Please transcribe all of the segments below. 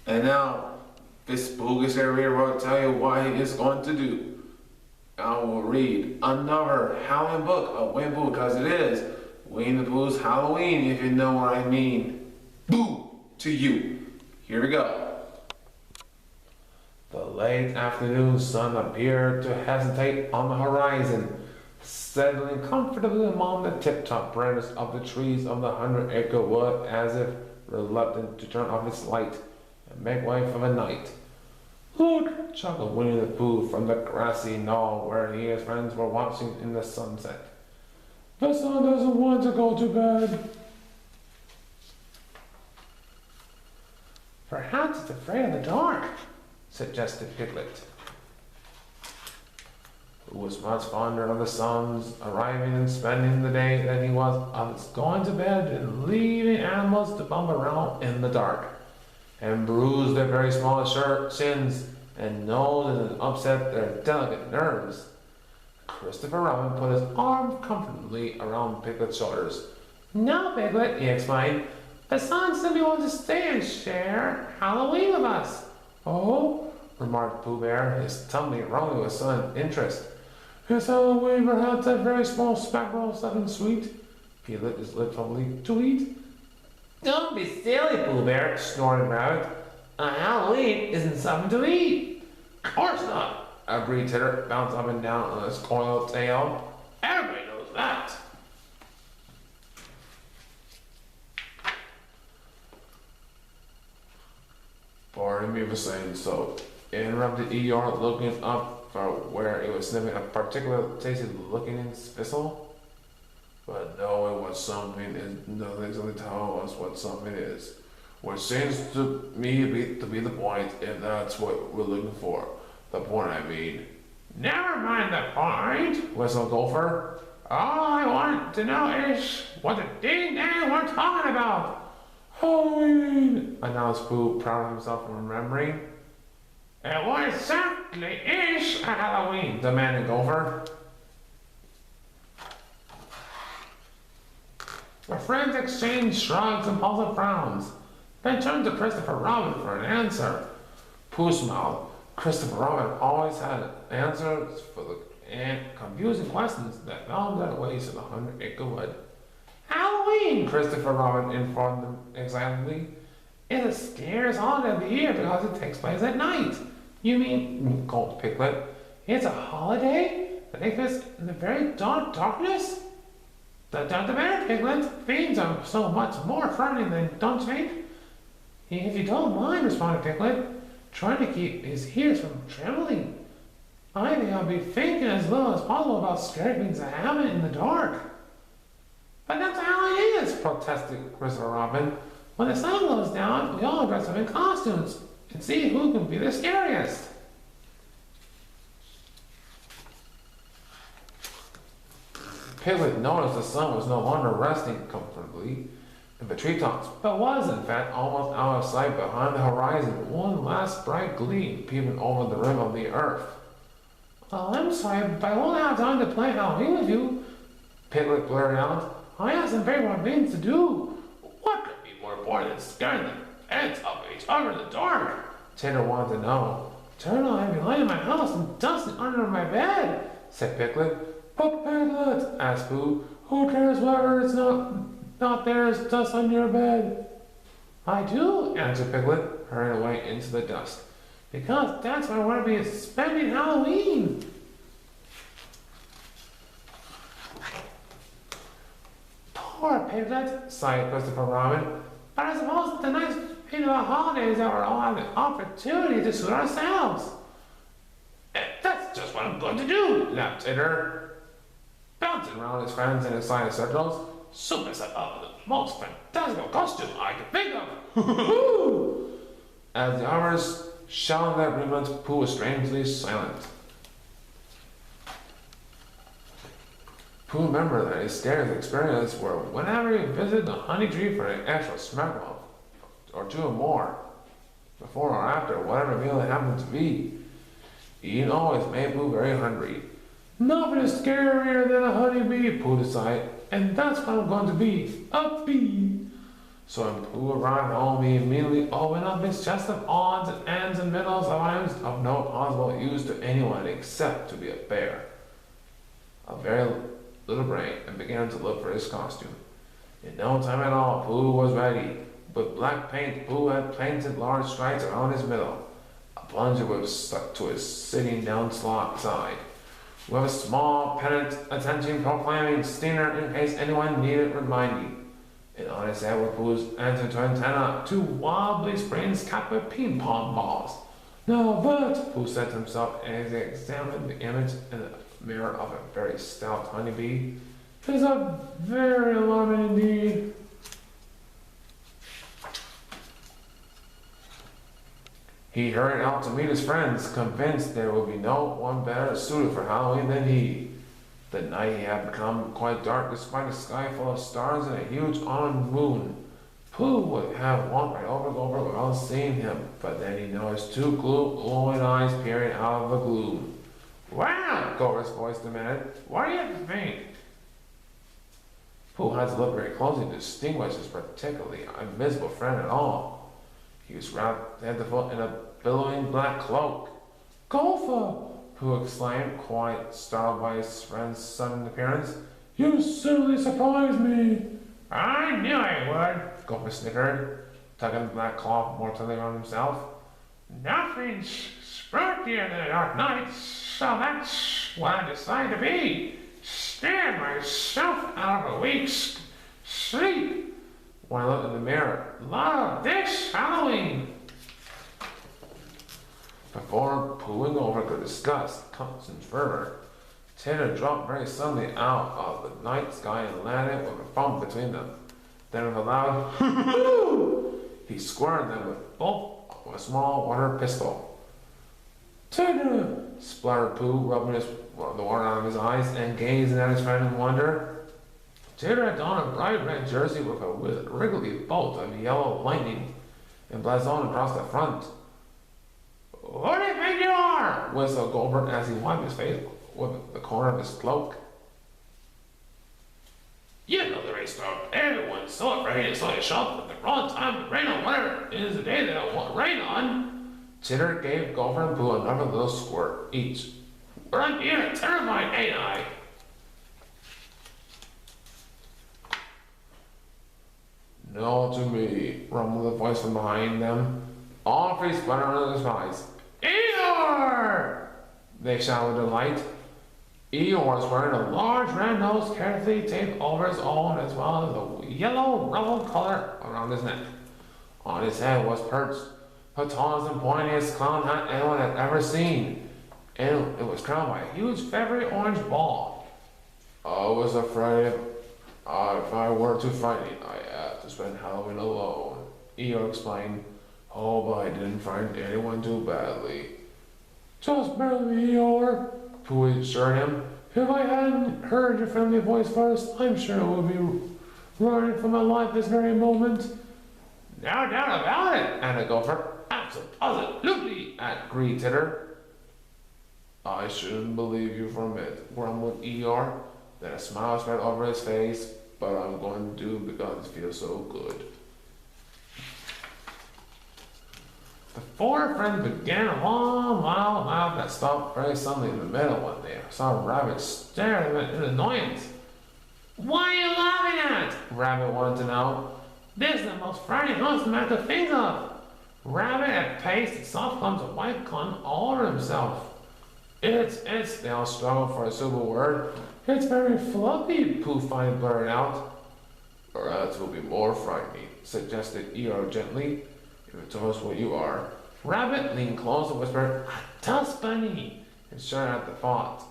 And now, this bogus area will tell you what he is going to do. I will read another Halloween book of Winnie the Pooh because it is Winnie the Pooh's Halloween, if you know what I mean. Boo to you. Here we go. The late afternoon sun appeared to hesitate on the horizon, settling comfortably among the tip-top branches of the trees of the 100-acre wood as if reluctant to turn off its light and make way for the night. Look, chuckled Winnie the Pooh from the grassy knoll where he and his friends were watching in the sunset. The sun doesn't want to go to bed. Perhaps it's afraid of the dark, suggested Piglet, who was much fonder of the sun's arriving and spending the day than he was of its going to bed and leaving animals to bump around in the dark and bruise their very small shins and nose and upset their delicate nerves. Christopher Robin put his arm comfortably around Piglet's shoulders. "Now, Piglet," he explained, "the sun simply wants to stay and share Halloween with us." "Oh?" remarked Pooh Bear, his tummy rolling with sudden interest. "Is Halloween perhaps that very small spectacle of something sweet?" He lit his lips humbly. "To eat?" "Don't be silly, Pooh Bear," snorted Rabbit. "Halloween isn't something to eat." "Of course not," agreed Titter, bouncing up and down on his coiled tail. "Everybody knows that." "Pardon me for saying so," interrupted Eeyore, looking up for where it was sniffing a particular tasty-looking thistle. "But knowing what something is doesn't exactly tell us what something is, which seems to me to be the point, if that's what we're looking for. The point, I mean." "Never mind the point," whistled Gopher. "All I want to know is what the ding-dang we're talking about." "Halloween," announced Pooh, proud of himself for remembering. "And what exactly is a Halloween?" demanded Gopher. The friends exchanged shrugs and puzzled frowns, then turned to Christopher Robin for an answer. Pooh smiled. Christopher Robin always had answers for the confusing questions that found their way to the 100-acre wood. "Halloween," Christopher Robin informed them excitedly, "is the scariest holiday of the year because it takes place at night." "You mean," gulped Piglet, "it's a holiday that takes place in the very darkness?" "The matter, Piglet. Fiends are so much more frightening than don't you think?" "If you don't mind," responded Piglet, trying to keep his ears from trembling, "I think I'll be thinking as little as possible about scary things that happen in the dark." "But that's how it is," protested Christopher Robin. "When the sun goes down, we all dress up in costumes and see who can be the scariest." Piglet noticed the sun was no longer resting comfortably in the treetops, but was in fact almost out of sight behind the horizon, one last bright gleam peeping over the rim of the earth. "Oh, I'm sorry, but I won't have time to play Halloween with you," Piglet blurted out. "I have some very important things to do." "What could be more important than scaring the heads of each other in the dark?" Titter wanted to know. "Turn on every light in my house and dusting under my bed," said Piglet. "But Piglet," asked Pooh, "who cares whether it's not there's dust on your bed?" "I do," answered Piglet, hurrying away into the dust, "because that's where I want to be spending Halloween." "Poor Piglet," sighed Christopher Robin, "but I suppose the nice thing about holidays is that we're all having the opportunity to suit ourselves." "And that's just what I'm going to do," laughed Titter, bouncing around his friends in excited circles. "Suit myself up with the most fantastical costume I can think of." As the others shouted their agreements, Pooh was strangely silent. Pooh remembered that his scariest experience were whenever he visited the honey tree for an extra smackle or two or more, before or after whatever meal it happened to be. Eating always made Pooh very hungry. "Nothing is scarier than a honeybee," Pooh decided, "and that's what I'm going to be, a bee." So when Pooh arrived home, he immediately opened up his chest of odds and ends and middles of items of no possible use to anyone except to be a bear. A very little brain, and began to look for his costume. In no time at all, Pooh was ready. With black paint, Pooh had painted large stripes around his middle. A plunger was stuck to his sitting down side, with a small pennant attention proclaiming Steiner in case anyone needed reminding. And on his head were Pooh's answer to antenna, two wobbly springs capped with ping-pong balls. Now that, Pooh said to himself as he examined the image in the mirror of a very stout honeybee, is a very alarming indeed. He hurried out to meet his friends, convinced there would be no one better suited for Halloween than he. The night had become quite dark despite a sky full of stars and a huge autumn moon. Pooh would have walked right over Gopher without seeing him, but then he noticed two glowing eyes peering out of the gloom. "Wow!" Gopher's voice demanded. "What do you think?" Pooh had to look very closely to distinguish his particularly invisible friend at all. He was wrapped head to foot in a billowing black cloak. "Gopher!" Pooh exclaimed, quite startled by his friend's sudden appearance. "You certainly surprised me." "I knew I would," Gopher snickered, tugging the black cloth more tightly around himself. "Nothing's spookier than a dark night, so that's what I decided to be. Scare myself out of a week's sleep when I looked in the mirror. Love this Halloween." Before Pooh and Gopher could discuss Thompson's fervor, Titter dropped very suddenly out of the night sky and landed with a bump between them. Then with a loud hoo, he squared them with both of a small water pistol. "Titter!" spluttered Pooh, rubbing the water out of his eyes and gazing at his friend in wonder. Titter had donned a bright red jersey with a wriggly bolt of yellow lightning emblazoned across the front. "Who do you think you are?" whistled Gopher as he wiped his face with the corner of his cloak. "You know the race stuff. Everyone's so afraid it's like a shop at the wrong time to rain on whatever it is the day they don't want rain on." Titter gave Gopher and Pooh another little squirt each. "But I'm here terrified, ain't I?" "No to me," rumbled a voice from behind them. All three sputtered under their eyes. "Eeyore!" they shouted in delight. Eeyore was wearing a large red nose carefully taped over his own, as well as a yellow ruffled collar around his neck. On his head was perched the tallest and pointiest clown hat anyone had ever seen, and it was crowned by a huge feathery orange ball. "I was afraid if I were too frightened, I had to spend Halloween alone," Eeyore explained. "Oh, but I didn't frighten anyone too badly." "Just barely, Eeyore," Pooh assured him. "If I hadn't heard your friendly voice first, I'm sure it would be running for my life this very moment." "No doubt about it," added Gopher. "Absolutely," agreed Titter. "I shouldn't believe you for a minute," grumbled Eeyore. Then a smile spread over his face, "but I'm going to do because it feels so good." The four friends began a long, wild laugh that stopped very suddenly in the middle when they saw Rabbit stare at them in annoyance. "What are you laughing at?" Rabbit wanted to know. "This is the most frightening costume I could think of." Rabbit had pasted soft clumps of white cotton all over himself. It's, they all struggled for a suitable word. "It's very fluffy," Pooh finally blurted out. "Rats will be more frightening," suggested Eeyore gently. "If you tell us what you are." Rabbit leaned close and whispered, "A dust bunny," and shuddered at the thought.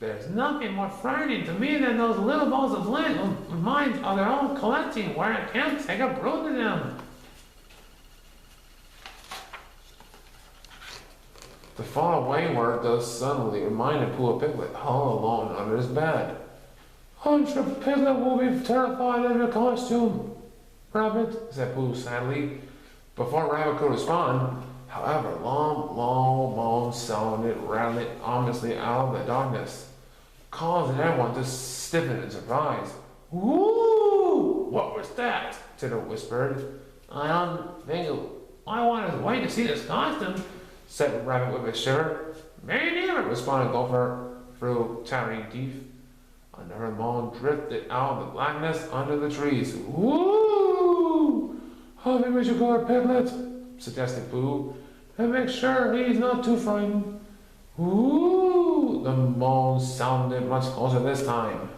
"There's nothing more frightening to me than those little balls of lint with minds of their own collecting where I can't take a broom to them." The fall of wayward thus suddenly reminded Pooh of Piglet all alone under his bed. "I'm sure Piglet will be terrified of your costume, Rabbit," said Pooh sadly. Before Rabbit could respond, however, long, low moans sounded rattling ominously out of the darkness, causing everyone to stiffen in surprise. "Woo!" "What was that?" Titter whispered. I don't think I want to wait to see this costume, said Rabbit with a shiver. Me neither, responded Gopher through chattering teeth. Another moan drifted out of the blackness under the trees. Woo! I think we should go to Piglet, suggested Pooh, and make sure he's not too frightened. Woo! The moan sounded much closer this time.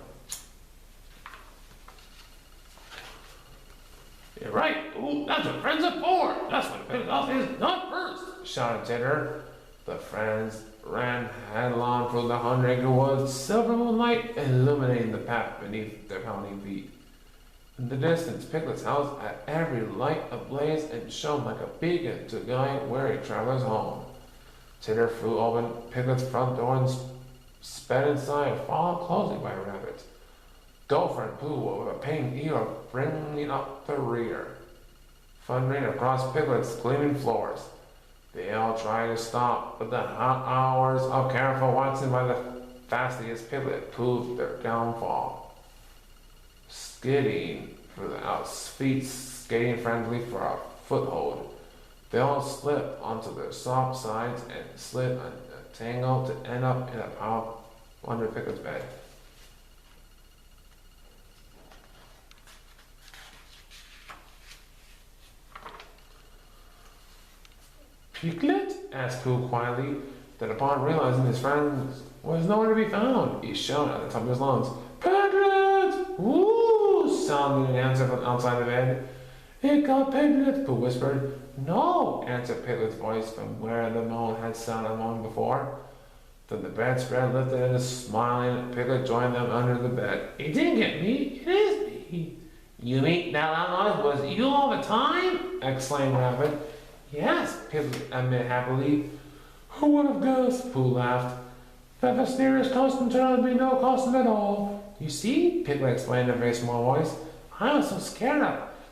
You're right. Ooh, that's what friends are for. That's what Piglet off is not first, shouted Titter. The friends ran headlong through the 100-acre woods, silver moonlight illuminating the path beneath their pounding feet. In the distance, Piglet's house had every light ablaze and shone like a beacon to guide weary travelers home. Titter flew open Piglet's front door and sped inside, followed closely by Rabbit. Gopher and Pooh with a pained ear bringing up the rear, thundering across Piglet's gleaming floors. They all tried to stop, but the hot hours of careful watching by the fastidious Piglet proved their downfall. Skidding through the feet, skating friendly for a foothold, they all slipped onto their soft sides and slid a tangle to end up in a pile under Piglet's bed. Piglet? Asked Pooh quietly. Then upon realizing his friend was nowhere to be found, he shouted at the top of his lungs, Piglet! Woo! Sounded an answer from outside the bed. It got Piglet, Pooh whispered. No, answered Piglet's voice from where the moan had sounded a moment before. Then the bedspread lifted and smiling, Piglet joined them under the bed. He didn't get me, it is me. You mean that loud noise was you all the time? Exclaimed Rabbit. Yes, Piglet admitted happily. Who would have guessed? Pooh laughed. That the mysterious costume turned out to be no costume at all. You see, Piglet explained in a very small voice, I was so scared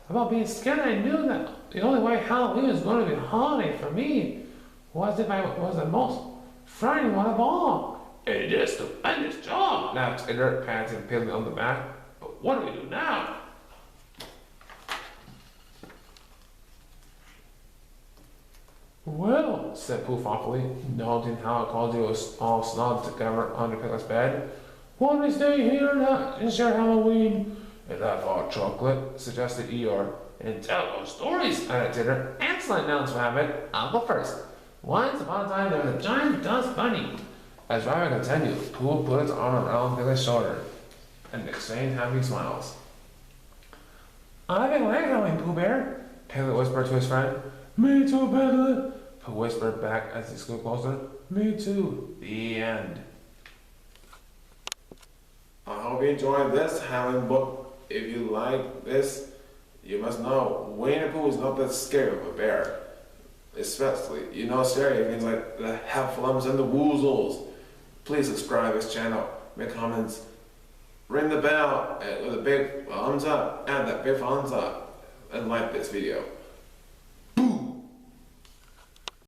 about being scared I knew that the only way Halloween was going to be a holiday for me was if I was the most frightening one of all. It did a stupendous job, laughed Titter, patting Piglet on the back. But what do we do now? Well, said Pooh thoughtfully, noting how cozy was all snug together under Piglet's bed. Why don't we stay here and share Halloween? And have our chocolate, suggested Eeyore. And tell those stories, added Titter. Excellent, announced Rabbit. I'll go first. Once upon a time, there was a giant dust bunny. As Rabbit continued, Pooh put his arm around Piglet's shoulder and exchanged happy smiles. I've been like Halloween, Pooh Bear, Piglet whispered to his friend. Me too, Piglet, Pooh whispered back as he scooted closer. Me too. The end. I hope you enjoyed this Halloween book. If you like this, you must know Winnie the Pooh is not that scary of a bear. Especially, scary things like the heffalumps and the woozles. Please subscribe to this channel, make comments, ring the bell with a big thumbs up, and that big thumbs up, and like this video.